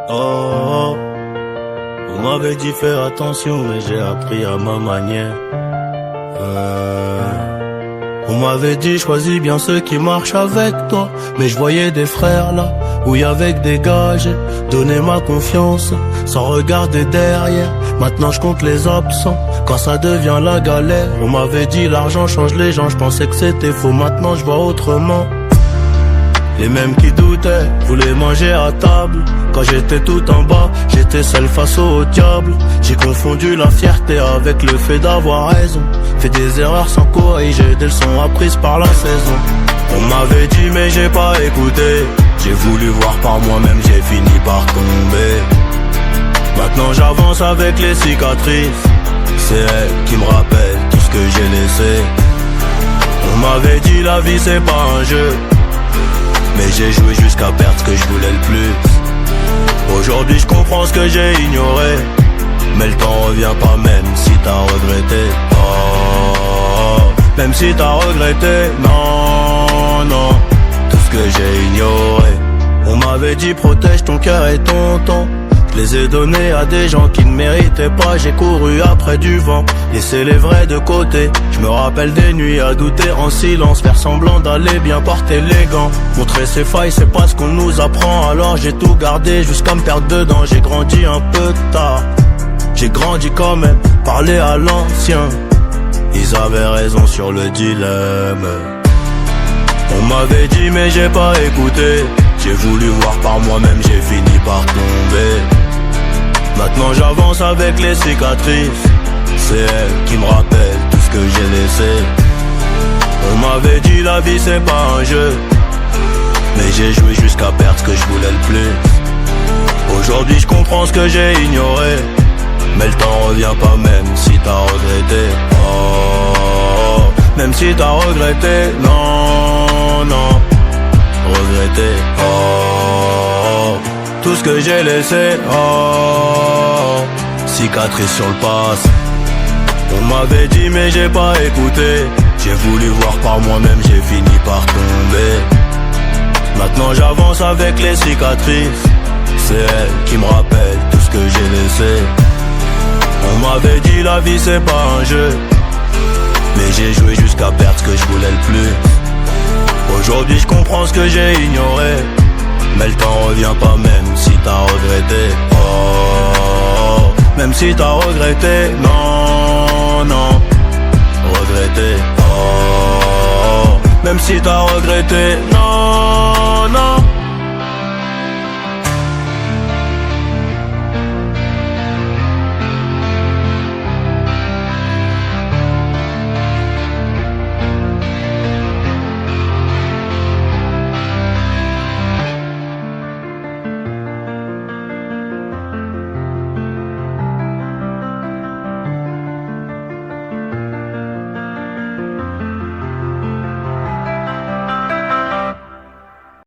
Oh, on m'avait dit faire attention, mais j'ai appris à ma manière. On m'avait dit choisis bien ceux qui marchent avec toi, mais je voyais des frères là, oui avec des gars, j'ai donné ma confiance, sans regarder derrière. Maintenant je compte les absents, quand ça devient la galère. On m'avait dit l'argent change les gens, je pensais que c'était faux, maintenant je vois autrement. Les mêmes qui doutaient, voulaient manger à table. Quand j'étais tout en bas, j'étais seul face au diable. J'ai confondu la fierté avec le fait d'avoir raison. Fait des erreurs sans corriger, des leçons apprises par la saison. On m'avait dit mais j'ai pas écouté. J'ai voulu voir par moi-même, j'ai fini par tomber. Maintenant j'avance avec les cicatrices. C'est elles qui me rappellent tout ce que j'ai laissé. On m'avait dit la vie c'est pas un jeu, mais j'ai joué jusqu'à perdre ce que je voulais le plus. Aujourd'hui je comprends ce que j'ai ignoré, mais le temps revient pas même si t'as regretté. Oh, même si t'as regretté, non, non, tout ce que j'ai ignoré. On m'avait dit protège ton cœur et ton temps. Je les ai donnés à des gens qui ne méritaient pas. J'ai couru après du vent, laissé les vrais de côté. Je me rappelle des nuits à douter en silence, faire semblant d'aller bien porter les gants. Montrer ses failles c'est pas ce qu'on nous apprend, alors j'ai tout gardé jusqu'à me perdre dedans. J'ai grandi un peu tard, j'ai grandi quand même, parler à l'ancien. Ils avaient raison sur le dilemme. On m'avait dit mais j'ai pas écouté. J'ai voulu voir par moi-même, j'ai fini par tomber. Maintenant j'avance avec les cicatrices. C'est elles qui me rappellent tout ce que j'ai laissé. On m'avait dit la vie c'est pas un jeu, mais j'ai joué jusqu'à perdre ce que je voulais le plus. Aujourd'hui je comprends ce que j'ai ignoré, mais le temps revient pas même si t'as regretté. Oh, même si t'as regretté, non, non, regretté. Oh, tout ce que j'ai laissé. Oh, cicatrice sur le passé. On m'avait dit mais j'ai pas écouté. J'ai voulu voir par moi-même, j'ai fini par tomber. Maintenant j'avance avec les cicatrices. C'est elles qui me rappellent tout ce que j'ai laissé. On m'avait dit la vie c'est pas un jeu, mais j'ai joué jusqu'à perdre ce que je voulais le plus. Aujourd'hui je comprends ce que j'ai ignoré, mais le temps revient pas même si t'as regretté. Oh, même si t'as regretté, non, non, regretté. Oh, même si t'as regretté, non, non.